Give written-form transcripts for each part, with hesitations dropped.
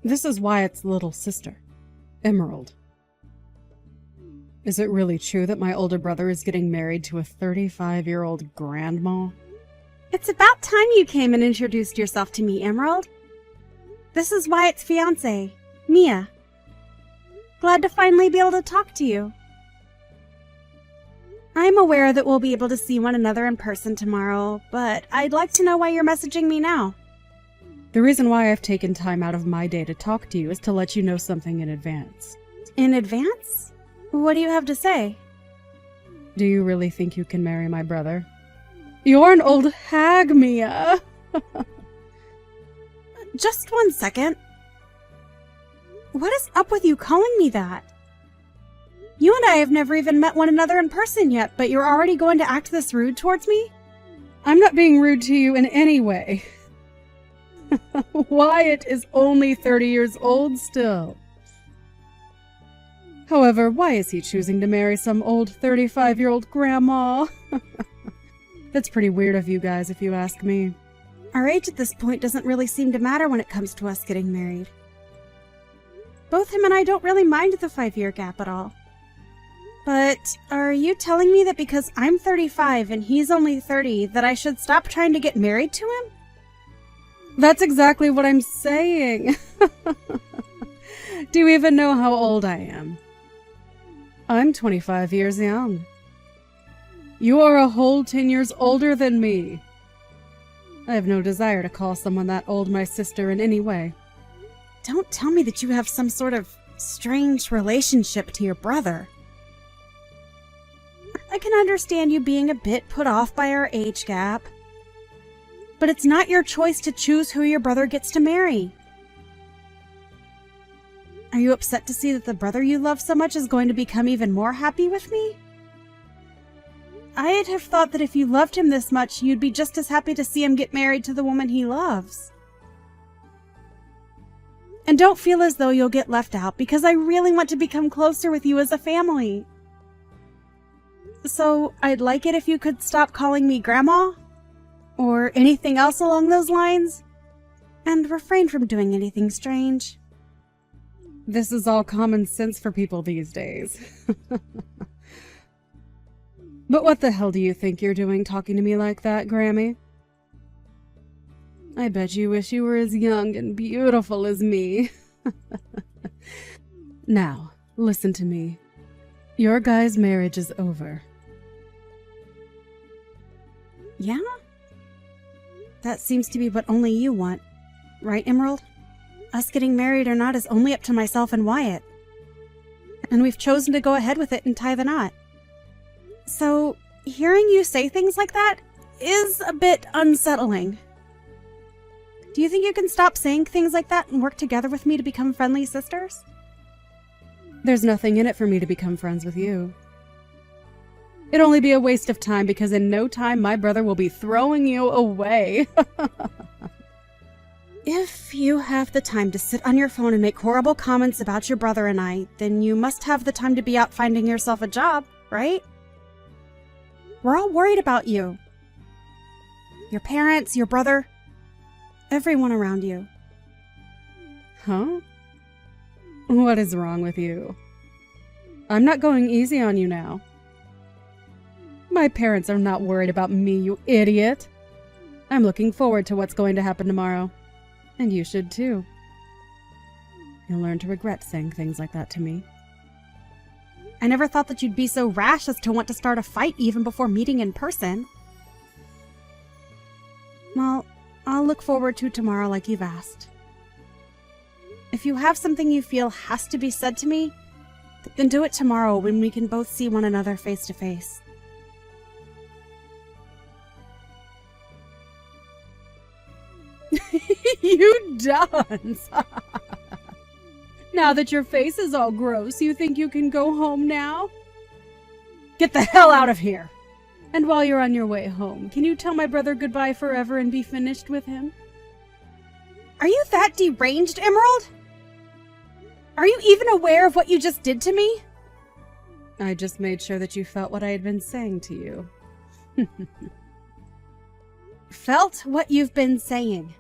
This is Wyatt's little sister, Emerald. Is it really true that my older brother is getting married to a 35-year-old grandma? It's about time you came and introduced yourself to me, Emerald. This is Wyatt's fiancé, Mia. Glad to finally be able to talk to you. I'm aware that we'll be able to see one another in person tomorrow, but I'd like to know why you're messaging me now. The reason why I've taken time out of my day to talk to you is to let you know something in advance. In advance? What do you have to say? Do you really think you can marry my brother? You're an old hag, Mia! Just 1 second. What is up with you calling me that? You and I have never even met one another in person yet, but you're already going to act this rude towards me? I'm not being rude to you in any way. Wyatt is only 30 years old still. However, why is he choosing to marry some old 35-year-old grandma? That's pretty weird of you guys, if you ask me. Our age at this point doesn't really seem to matter when it comes to us getting married. Both him and I don't really mind the 5-year gap at all. But are you telling me that because I'm 35 and he's only 30, that I should stop trying to get married to him? That's exactly what I'm saying. Do you even know how old I am? I'm 25 years young. You are a whole 10 years older than me. I have no desire to call someone that old my sister in any way. Don't tell me that you have some sort of strange relationship to your brother. I can understand you being a bit put off by our age gap. But it's not your choice to choose who your brother gets to marry. Are you upset to see that the brother you love so much is going to become even more happy with me? I'd have thought that if you loved him this much, you'd be just as happy to see him get married to the woman he loves. And don't feel as though you'll get left out, because I really want to become closer with you as a family. So I'd like it if you could stop calling me Grandma, or anything else along those lines, and refrain from doing anything strange. This is all common sense for people these days. But what the hell do you think you're doing talking to me like that, Grammy? I bet you wish you were as young and beautiful as me. Now, listen to me. Your guy's marriage is over. Yeah? That seems to be what only you want. Right, Emerald? Us getting married or not is only up to myself and Wyatt. And we've chosen to go ahead with it and tie the knot. So, hearing you say things like that is a bit unsettling. Do you think you can stop saying things like that and work together with me to become friendly sisters? There's nothing in it for me to become friends with you. It'd only be a waste of time because in no time my brother will be throwing you away. If you have the time to sit on your phone and make horrible comments about your brother and I, then you must have the time to be out finding yourself a job, right? We're all worried about you. Your parents, your brother, everyone around you. Huh? What is wrong with you? I'm not going easy on you now. My parents are not worried about me, you idiot. I'm looking forward to what's going to happen tomorrow. And you should too. You'll learn to regret saying things like that to me. I never thought that you'd be so rash as to want to start a fight even before meeting in person. Well, I'll look forward to tomorrow like you've asked. If you have something you feel has to be said to me, then do it tomorrow when we can both see one another face to face. You dunce! Now that your face is all gross, you think you can go home now? Get the hell out of here! And while you're on your way home, can you tell my brother goodbye forever and be finished with him? Are you that deranged, Emerald? Are you even aware of what you just did to me? I just made sure that you felt what I had been saying to you. Felt what you've been saying.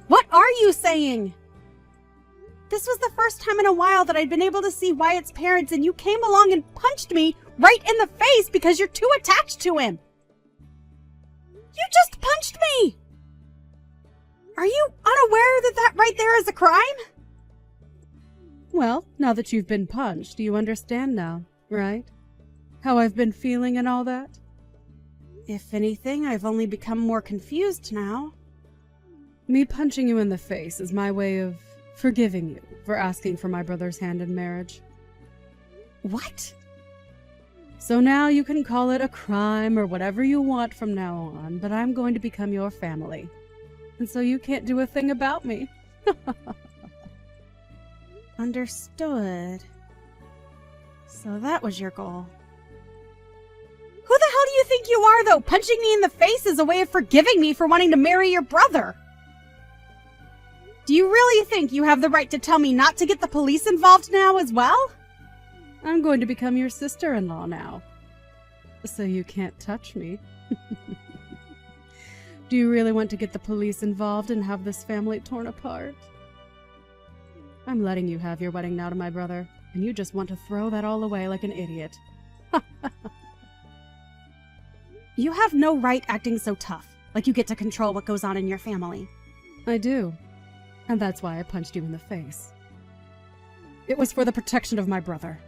What are you saying? This was the first time in a while that I'd been able to see Wyatt's parents, and you came along and punched me right in the face because you're too attached to him. You just punched me! Are you unaware that that right there is a crime? Well, now that you've been punched, you understand now, right? How I've been feeling and all that? If anything, I've only become more confused now. Me punching you in the face is my way of forgiving you for asking for my brother's hand in marriage. What? So now you can call it a crime or whatever you want from now on, but I'm going to become your family. And so you can't do a thing about me. Understood. So that was your goal. Who the hell do you think you are, though? Punching me in the face is a way of forgiving me for wanting to marry your brother. Do you really think you have the right to tell me not to get the police involved now as well? I'm going to become your sister-in-law now. So you can't touch me. Do you really want to get the police involved and have this family torn apart? I'm letting you have your wedding now to my brother, and you just want to throw that all away like an idiot. You have no right acting so tough, like you get to control what goes on in your family. I do. And that's why I punched you in the face. It was for the protection of my brother.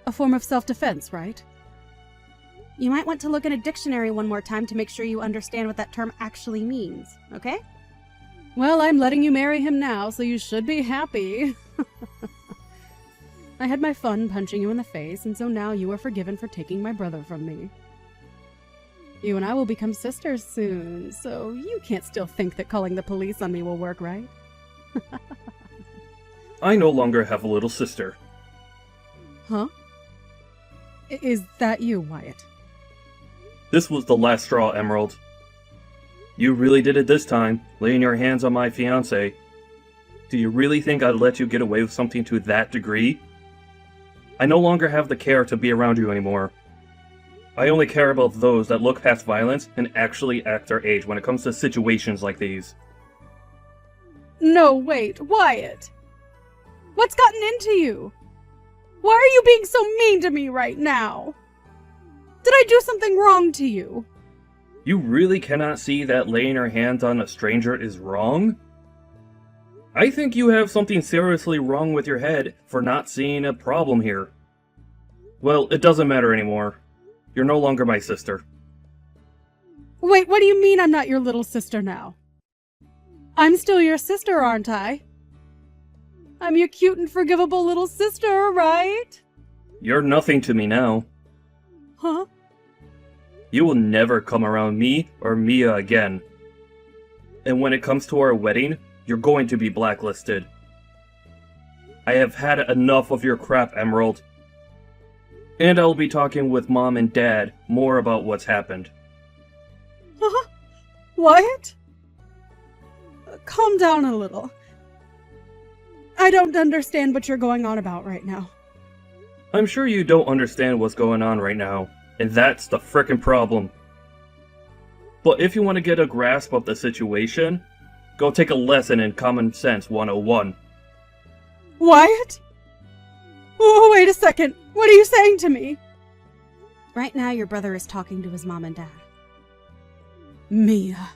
A form of self-defense, right? You might want to look in a dictionary one more time to make sure you understand what that term actually means, okay? Well, I'm letting you marry him now, so you should be happy. I had my fun punching you in the face, and so now you are forgiven for taking my brother from me. You and I will become sisters soon, so you can't still think that calling the police on me will work, right? I no longer have a little sister. Huh? Is that you, Wyatt? This was the last straw, Emerald. You really did it this time, laying your hands on my fiancé. Do you really think I'd let you get away with something to that degree? I no longer have the care to be around you anymore. I only care about those that look past violence and actually act their age when it comes to situations like these. No, wait, Wyatt! What's gotten into you? Why are you being so mean to me right now? Did I do something wrong to you? You really cannot see that laying your hands on a stranger is wrong? I think you have something seriously wrong with your head for not seeing a problem here. Well, it doesn't matter anymore. You're no longer my sister. Wait, what do you mean I'm not your little sister now? I'm still your sister, aren't I? I'm your cute and forgivable little sister, right? You're nothing to me now. Huh? You will never come around me or Mia again. And when it comes to our wedding, you're going to be blacklisted. I have had enough of your crap, Emerald. And I'll be talking with Mom and Dad more about what's happened. Huh? Wyatt? Calm down a little. I don't understand what you're going on about right now. I'm sure you don't understand what's going on right now, and that's the frickin' problem. But if you want to get a grasp of the situation, go take a lesson in Common Sense 101. Wyatt? Oh, wait a second. What are you saying to me? Right now, your brother is talking to his mom and dad. Mia.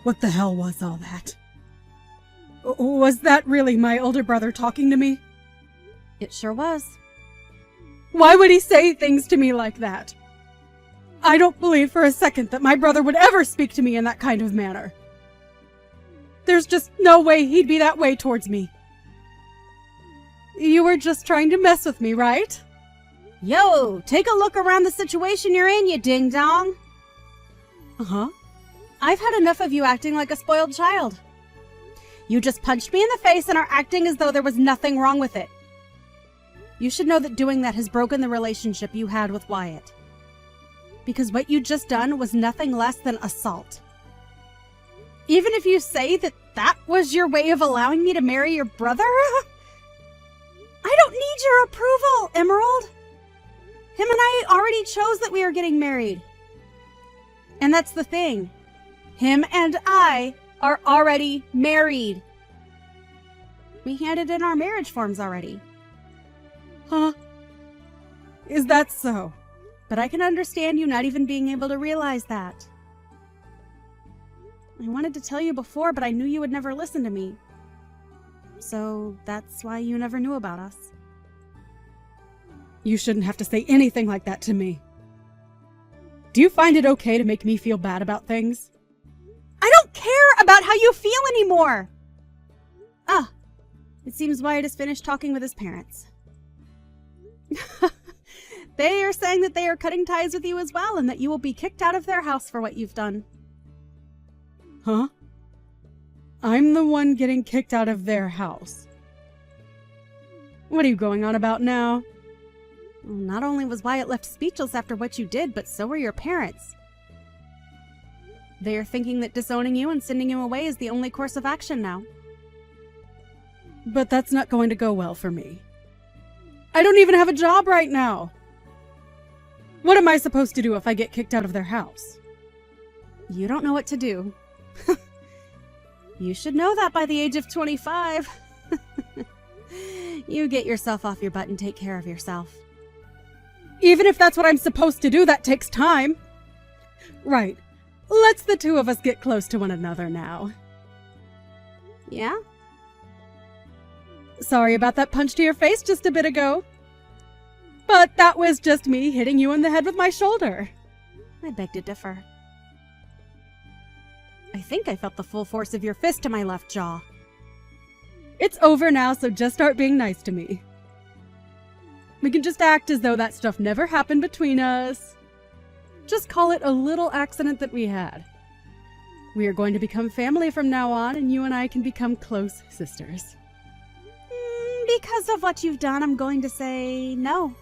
What the hell was all that? Was that really my older brother talking to me? It sure was. Why would he say things to me like that? I don't believe for a second that my brother would ever speak to me in that kind of manner. There's just no way he'd be that way towards me. You were just trying to mess with me, right? Yo, take a look around the situation you're in, you ding-dong. Uh-huh. I've had enough of you acting like a spoiled child. You just punched me in the face and are acting as though there was nothing wrong with it. You should know that doing that has broken the relationship you had with Wyatt. Because what you just done was nothing less than assault. Even if you say that that was your way of allowing me to marry your brother, I don't need your approval, Emerald. Him and I already chose that we are getting married. And that's the thing. Him and I are already married. We handed in our marriage forms already. Huh? Is that so? But I can understand you not even being able to realize that. I wanted to tell you before, but I knew you would never listen to me. So that's why you never knew about us. You shouldn't have to say anything like that to me. Do you find it okay to make me feel bad about things? I don't care about how you feel anymore! Ah, it seems Wyatt has finished talking with his parents. They are saying that they are cutting ties with you as well, and that you will be kicked out of their house for what you've done. Huh? I'm the one getting kicked out of their house. What are you going on about now? Well, not only was Wyatt left speechless after what you did, but so were your parents. They are thinking that disowning you and sending you away is the only course of action now. But that's not going to go well for me. I don't even have a job right now. What am I supposed to do if I get kicked out of their house? You don't know what to do. You should know that by the age of 25. You get yourself off your butt and take care of yourself. Even if that's what I'm supposed to do, that takes time. Right. Let's the two of us get close to one another now. Yeah? Sorry about that punch to your face just a bit ago. But that was just me hitting you in the head with my shoulder. I beg to differ. I think I felt the full force of your fist to my left jaw. It's over now, so just start being nice to me. We can just act as though that stuff never happened between us. Just call it a little accident that we had. We are going to become family from now on, and you and I can become close sisters. Because of what you've done, I'm going to say no.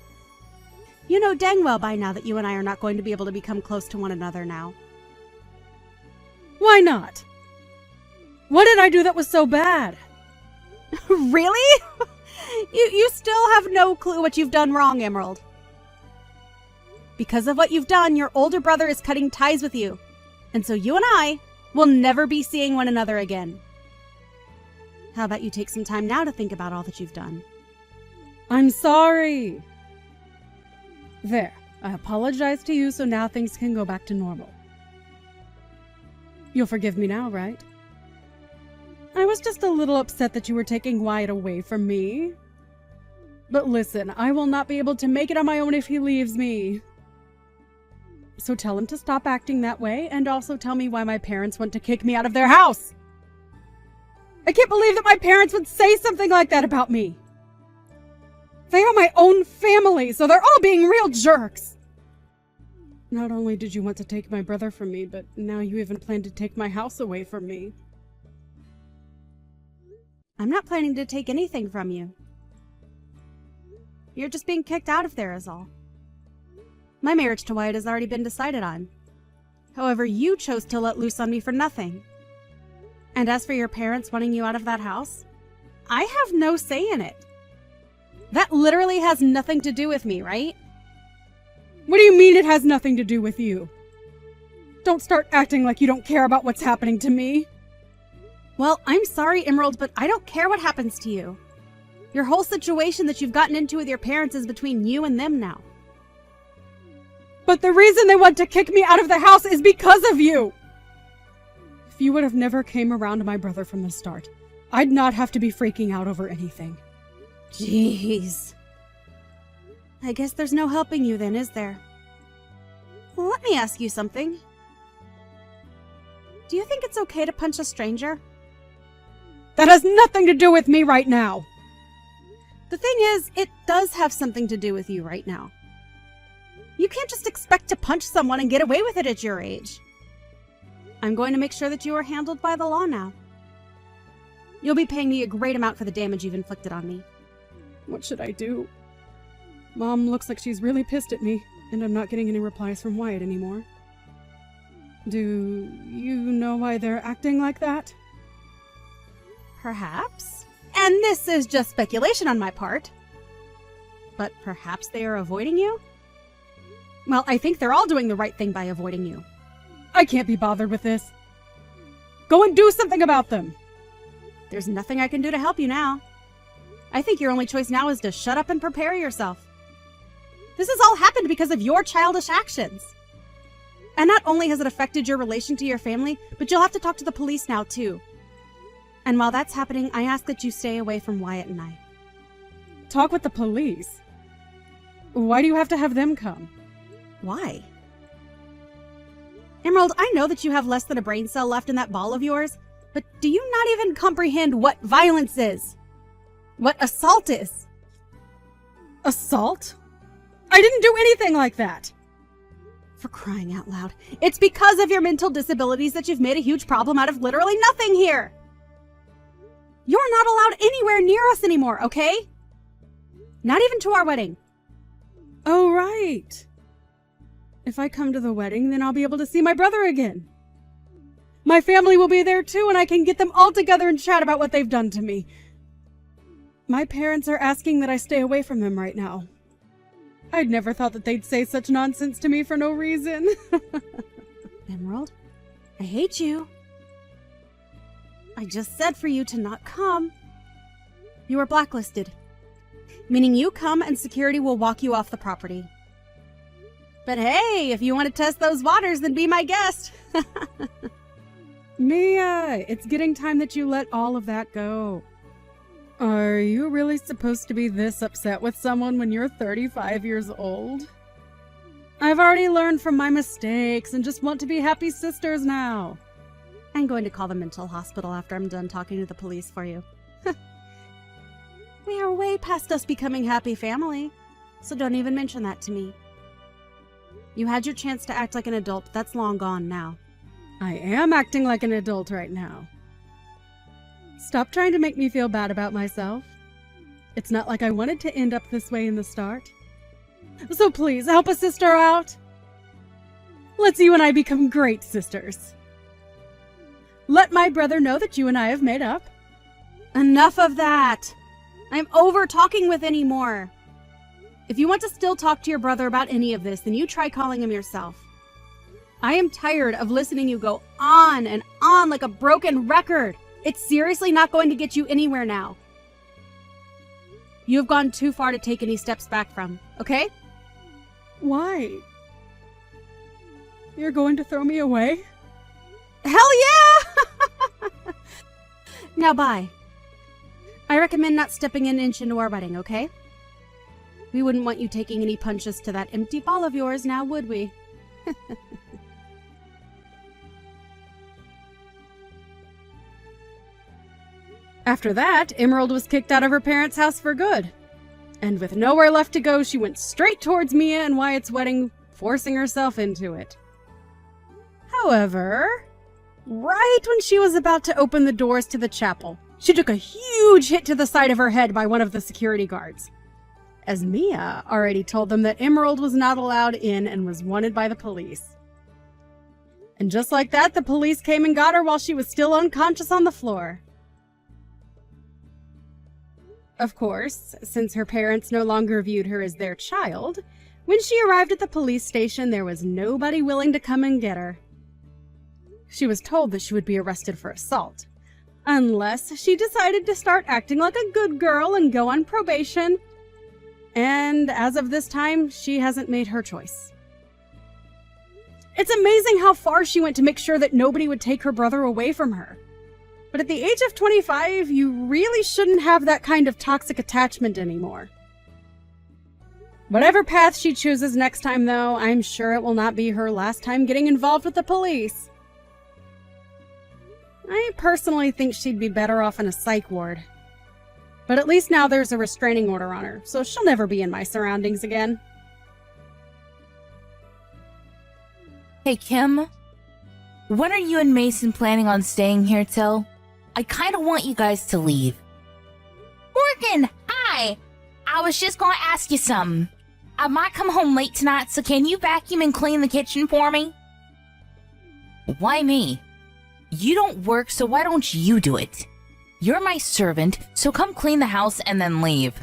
You know dang well by now that you and I are not going to be able to become close to one another now. Why not? What did I do that was so bad? Really? You still have no clue what you've done wrong, Emerald. Because of what you've done, your older brother is cutting ties with you. And so you and I will never be seeing one another again. How about you take some time now to think about all that you've done? I'm sorry. There, I apologize to you, so now things can go back to normal. You'll forgive me now, right? I was just a little upset that you were taking Wyatt away from me. But listen, I will not be able to make it on my own if he leaves me. So tell him to stop acting that way, and also tell me why my parents want to kick me out of their house. I can't believe that my parents would say something like that about me. They are my own family, so they're all being real jerks. Not only did you want to take my brother from me, but now you even plan to take my house away from me. I'm not planning to take anything from you. You're just being kicked out of there is all. My marriage to Wyatt has already been decided on. However, you chose to let loose on me for nothing. And as for your parents wanting you out of that house, I have no say in it. That literally has nothing to do with me, right? What do you mean it has nothing to do with you? Don't start acting like you don't care about what's happening to me. Well, I'm sorry, Emerald, but I don't care what happens to you. Your whole situation that you've gotten into with your parents is between you and them now. But the reason they want to kick me out of the house is because of you! If you would have never came around to my brother from the start, I'd not have to be freaking out over anything. Jeez. I guess there's no helping you then, is there? Well, let me ask you something. Do you think it's okay to punch a stranger? That has nothing to do with me right now! The thing is, it does have something to do with you right now. You can't just expect to punch someone and get away with it at your age. I'm going to make sure that you are handled by the law now. You'll be paying me a great amount for the damage you've inflicted on me. What should I do? Mom looks like she's really pissed at me, and I'm not getting any replies from Wyatt anymore. Do you know why they're acting like that? Perhaps. And this is just speculation on my part. But perhaps they are avoiding you? Well, I think they're all doing the right thing by avoiding you. I can't be bothered with this. Go and do something about them. There's nothing I can do to help you now. I think your only choice now is to shut up and prepare yourself. This has all happened because of your childish actions. And not only has it affected your relation to your family, but you'll have to talk to the police now too. And while that's happening, I ask that you stay away from Wyatt and I. Talk with the police? Why do you have to have them come? Why? Emerald, I know that you have less than a brain cell left in that ball of yours, but do you not even comprehend what violence is? What assault is? Assault? I didn't do anything like that! For crying out loud. It's because of your mental disabilities that you've made a huge problem out of literally nothing here! You're not allowed anywhere near us anymore, okay? Not even to our wedding. Oh, right. If I come to the wedding, then I'll be able to see my brother again. My family will be there too, and I can get them all together and chat about what they've done to me. My parents are asking that I stay away from them right now. I'd never thought that they'd say such nonsense to me for no reason. Emerald, I hate you. I just said for you to not come. You are blacklisted, meaning you come and security will walk you off the property. But hey, if you want to test those waters, then be my guest. Mia, it's getting time that you let all of that go. Are you really supposed to be this upset with someone when you're 35 years old? I've already learned from my mistakes and just want to be happy sisters now. I'm going to call the mental hospital after I'm done talking to the police for you. We are way past us becoming happy family, so don't even mention that to me. You had your chance to act like an adult, but that's long gone now. I am acting like an adult right now. Stop trying to make me feel bad about myself. It's not like I wanted to end up this way in the start. So please, help a sister out. Let's you and I become great sisters. Let my brother know that you and I have made up. Enough of that! I'm over talking with anymore. If you want to still talk to your brother about any of this, then you try calling him yourself. I am tired of listening you go on and on like a broken record. It's seriously not going to get you anywhere now. You have gone too far to take any steps back from, okay? Why? You're going to throw me away? Hell yeah! Now bye. I recommend not stepping an inch into our wedding, okay? We wouldn't want you taking any punches to that empty ball of yours now, would we? After that, Emerald was kicked out of her parents' house for good. And with nowhere left to go, she went straight towards Mia and Wyatt's wedding, forcing herself into it. However, right when she was about to open the doors to the chapel, she took a huge hit to the side of her head by one of the security guards, as Mia already told them that Emerald was not allowed in and was wanted by the police. And just like that, the police came and got her while she was still unconscious on the floor. Of course, since her parents no longer viewed her as their child, when she arrived at the police station, there was nobody willing to come and get her. She was told that she would be arrested for assault, unless she decided to start acting like a good girl and go on probation. And as of this time, she hasn't made her choice. It's amazing how far she went to make sure that nobody would take her brother away from her. But at the age of 25, you really shouldn't have that kind of toxic attachment anymore. Whatever path she chooses next time, though, I'm sure it will not be her last time getting involved with the police. I personally think she'd be better off in a psych ward. But at least now there's a restraining order on her, so she'll never be in my surroundings again. Hey, Kim. When are you and Mason planning on staying here till? I kind of want you guys to leave. Morgan, hi! I was just going to ask you something. I might come home late tonight, so can you vacuum and clean the kitchen for me? Why me? You don't work, so why don't you do it? You're my servant, so come clean the house and then leave.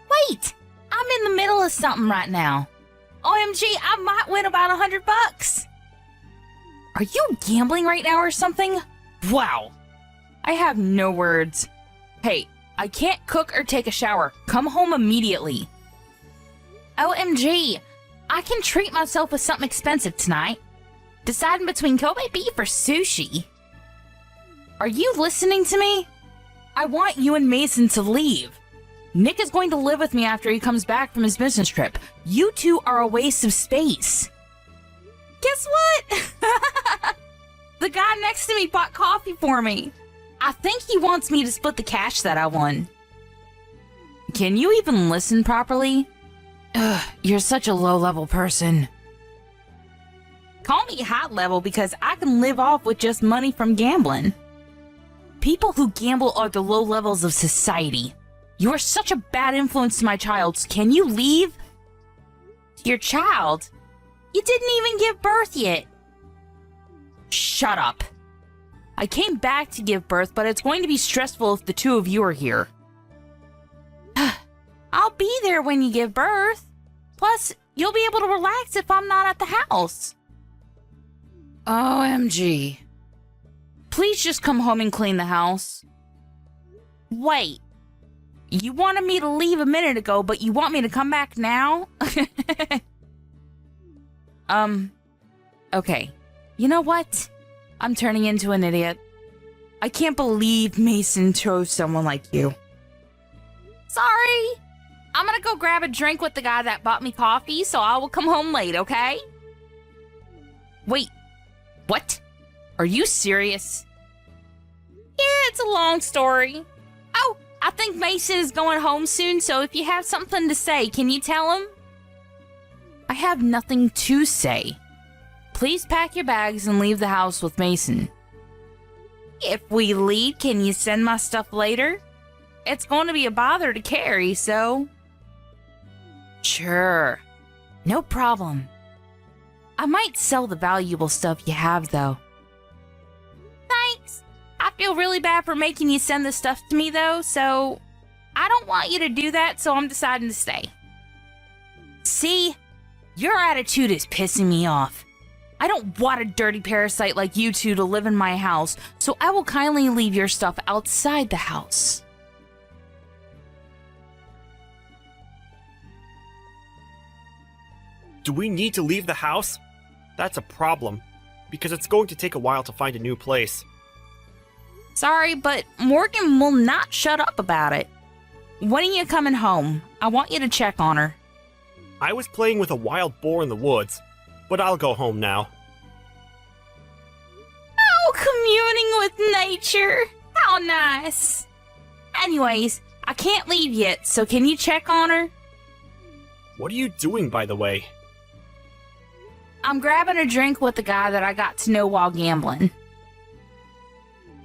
Wait! I'm in the middle of something right now. OMG, I might win about $100. Are you gambling right now or something? Wow. I have no words. Hey, I can't cook or take a shower. Come home immediately. OMG, I can treat myself with something expensive tonight. Deciding between Kobe beef or sushi. Are you listening to me? I want you and Mason to leave. Nick is going to live with me after he comes back from his business trip. You two are a waste of space. Guess what? The guy next to me bought coffee for me. I think he wants me to split the cash that I won. Can you even listen properly? Ugh, you're such a low-level person. Call me high-level because I can live off with just money from gambling. People who gamble are the low levels of society. You are such a bad influence to my child. Can you leave? Your child? You didn't even give birth yet. Shut up. I came back to give birth, but it's going to be stressful if the two of you are here. I'll be there when you give birth. Plus, you'll be able to relax if I'm not at the house. OMG. Please just come home and clean the house. Wait. You wanted me to leave a minute ago, but you want me to come back now? Okay. You know what? I'm turning into an idiot. I can't believe Mason chose someone like you. Sorry. I'm gonna go grab a drink with the guy that bought me coffee, so I will come home late, okay? Wait. What? Are you serious? Yeah, it's a long story. Oh, I think Mason is going home soon, so if you have something to say, can you tell him? I have nothing to say. Please pack your bags and leave the house with Mason. If we leave, can you send my stuff later? It's going to be a bother to carry, so... Sure. No problem. I might sell the valuable stuff you have, though. Thanks. I feel really bad for making you send this stuff to me, though, so... I don't want you to do that, so I'm deciding to stay. See? Your attitude is pissing me off. I don't want a dirty parasite like you two to live in my house, so I will kindly leave your stuff outside the house. Do we need to leave the house? That's a problem, because it's going to take a while to find a new place. Sorry, but Morgan will not shut up about it. When are you coming home? I want you to check on her. I was playing with a wild boar in the woods, but I'll go home now. Oh, communing with nature. How nice. Anyways, I can't leave yet, so can you check on her? What are you doing, by the way? I'm grabbing a drink with the guy that I got to know while gambling.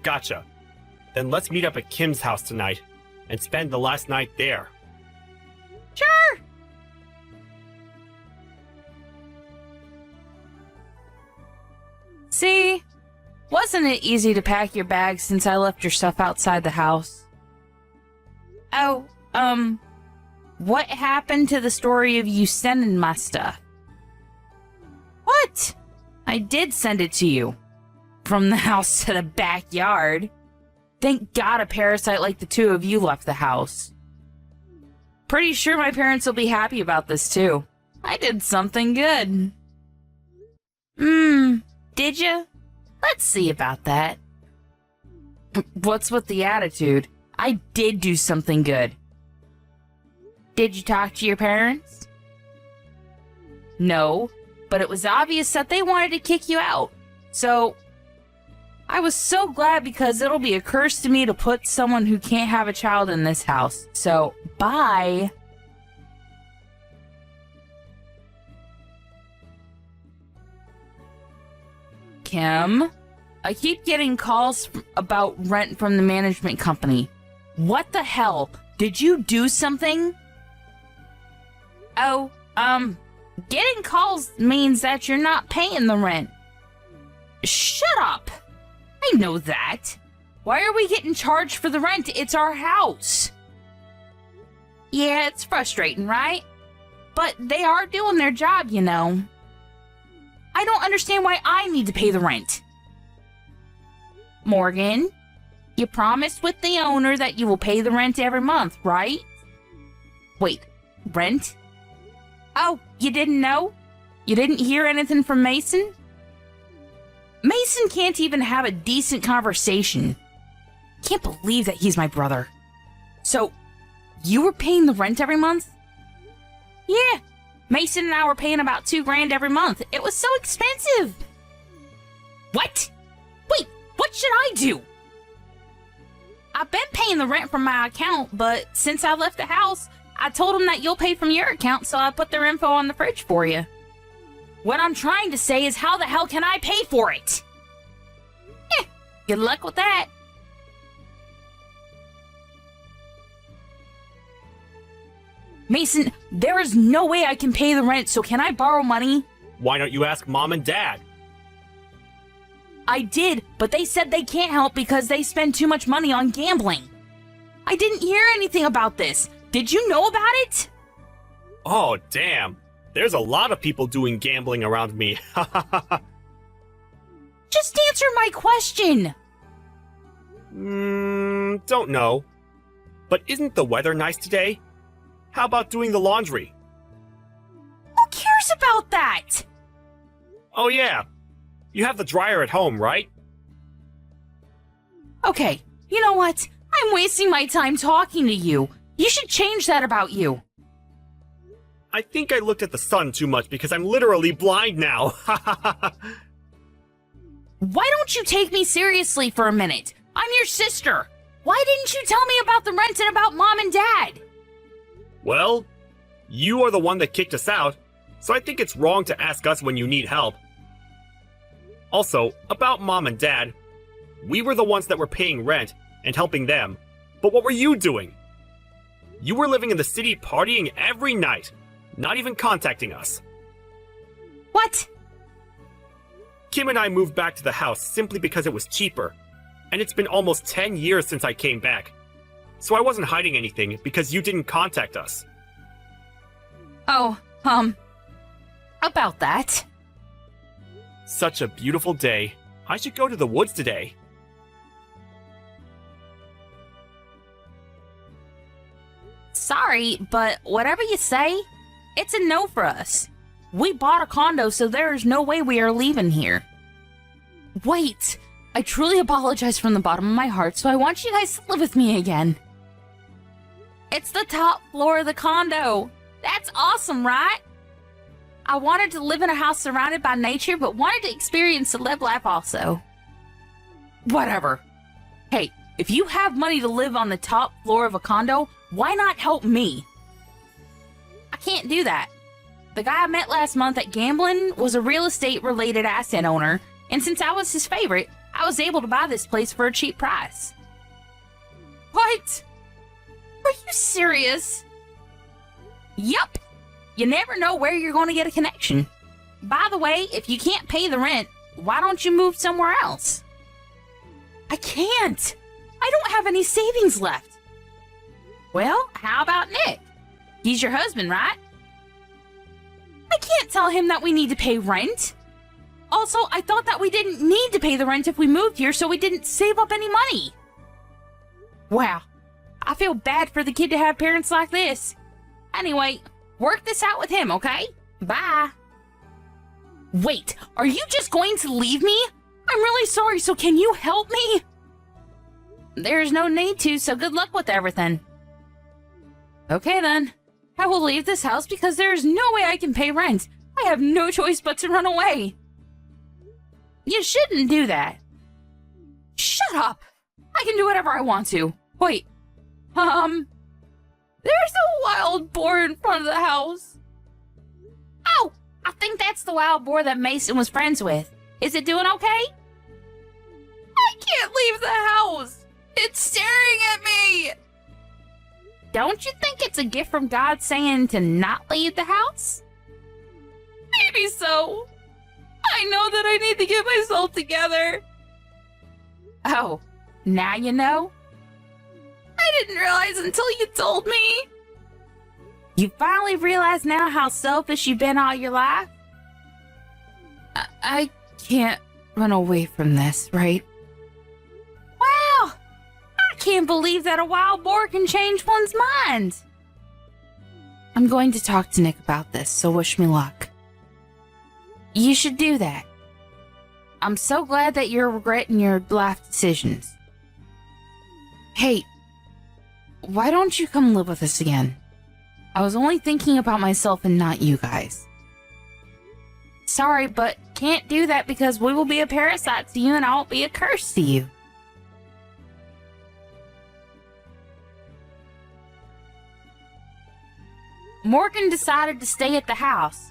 Gotcha. Then let's meet up at Kim's house tonight and spend the last night there. Sure. See? Wasn't it easy to pack your bags since I left your stuff outside the house? Oh, what happened to the story of you sending my stuff? What? I did send it to you. From the house to the backyard. Thank God a parasite like the two of you left the house. Pretty sure my parents will be happy about this too. I did something good. Did you? Let's see about that. What's with the attitude? I did do something good. Did you talk to your parents? No, but it was obvious that they wanted to kick you out. So, I was so glad because it'll be a curse to me to put someone who can't have a child in this house. So, bye. Kim, I keep getting calls about rent from the management company. What the hell? Did you do something? Oh, getting calls means that you're not paying the rent. Shut up! I know that. Why are we getting charged for the rent? It's our house. Yeah, it's frustrating, right? But they are doing their job, you know. I don't understand why I need to pay the rent. Morgan, you promised with the owner that you will pay the rent every month, right? Wait, rent? Oh, you didn't know? You didn't hear anything from Mason? Mason can't even have a decent conversation. Can't believe that he's my brother. So, you were paying the rent every month? Yeah, Mason and I were paying about $2,000 every month. It was so expensive. What? Wait, what should I do? I've been paying the rent from my account, but since I left the house, I told them that you'll pay from your account, so I put their info on the fridge for you. What I'm trying to say is, how the hell can I pay for it? Good luck with that. Mason, there is no way I can pay the rent, so can I borrow money? Why don't you ask Mom and Dad? I did, but they said they can't help because they spend too much money on gambling. I didn't hear anything about this. Did you know about it? Oh, damn. There's a lot of people doing gambling around me. Just answer my question. Don't know. But isn't the weather nice today? How about doing the laundry? Who cares about that? Oh yeah. You have the dryer at home, right? Okay, you know what? I'm wasting my time talking to you. You should change that about you. I think I looked at the sun too much because I'm literally blind now. Why don't you take me seriously for a minute? I'm your sister. Why didn't you tell me about the rent and about Mom and Dad? Well, you are the one that kicked us out, so I think it's wrong to ask us when you need help. Also, about Mom and Dad, we were the ones that were paying rent and helping them, but what were you doing? You were living in the city partying every night, not even contacting us. What? Kim and I moved back to the house simply because it was cheaper, and it's been almost 10 years since I came back. So I wasn't hiding anything because you didn't contact us. Oh, about that. Such a beautiful day. I should go to the woods today. Sorry, but whatever you say, it's a no for us. We bought a condo, so there is no way we are leaving here. Wait, I truly apologize from the bottom of my heart, so I want you guys to live with me again. It's the top floor of the condo. That's awesome, right? I wanted to live in a house surrounded by nature, but wanted to experience the live life also. Whatever. Hey, if you have money to live on the top floor of a condo, why not help me? I can't do that. The guy I met last month at gambling was a real estate related asset owner, and since I was his favorite, I was able to buy this place for a cheap price. What? Are you serious? Yup. You never know where you're going to get a connection. By the way, if you can't pay the rent, why don't you move somewhere else? I can't. I don't have any savings left. Well, how about Nick? He's your husband, right? I can't tell him that we need to pay rent. Also, I thought that we didn't need to pay the rent if we moved here, so we didn't save up any money. Wow. I feel bad for the kid to have parents like this. Anyway, work this out with him, okay? Bye. Wait, are you just going to leave me? I'm really sorry, so can you help me? There's no need to, so good luck with everything. Okay then. I will leave this house because there is no way I can pay rent. I have no choice but to run away. You shouldn't do that. Shut up. I can do whatever I want to. Wait. There's a wild boar in front of the house. Oh, I think that's the wild boar that Mason was friends with. Is it doing okay? I can't leave the house. It's staring at me. Don't you think it's a gift from God saying to not leave the house? Maybe so. I know that I need to get myself together. Oh, now you know? I didn't realize until you told me. You finally realize now how selfish you've been all your life? I can't run away from this, right? Wow! I can't believe that a wild boar can change one's mind. I'm going to talk to Nick about this, so wish me luck. You should do that. I'm so glad that you're regretting your life decisions. Hey, why don't you come live with us again? I was only thinking about myself and not you guys. Sorry, but can't do that because we will be a parasite to you and I'll be a curse to you. Morgan decided to stay at the house,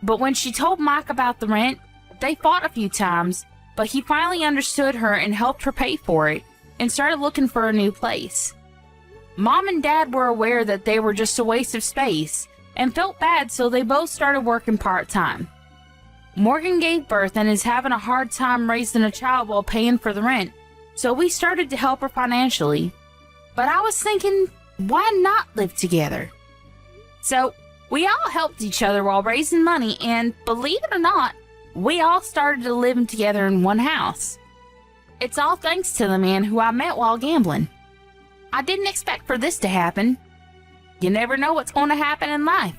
but when she told Mike about the rent, they fought a few times, but he finally understood her and helped her pay for it and started looking for a new place. Mom and Dad were aware that they were just a waste of space and felt bad, so they both started working part-time. Morgan gave birth and is having a hard time raising a child while paying for the rent, so we started to help her financially. But I was thinking, why not live together? So we all helped each other while raising money, and believe it or not, we all started to live together in one house. It's all thanks to the man who I met while gambling. I didn't expect for this to happen. You never know what's going to happen in life.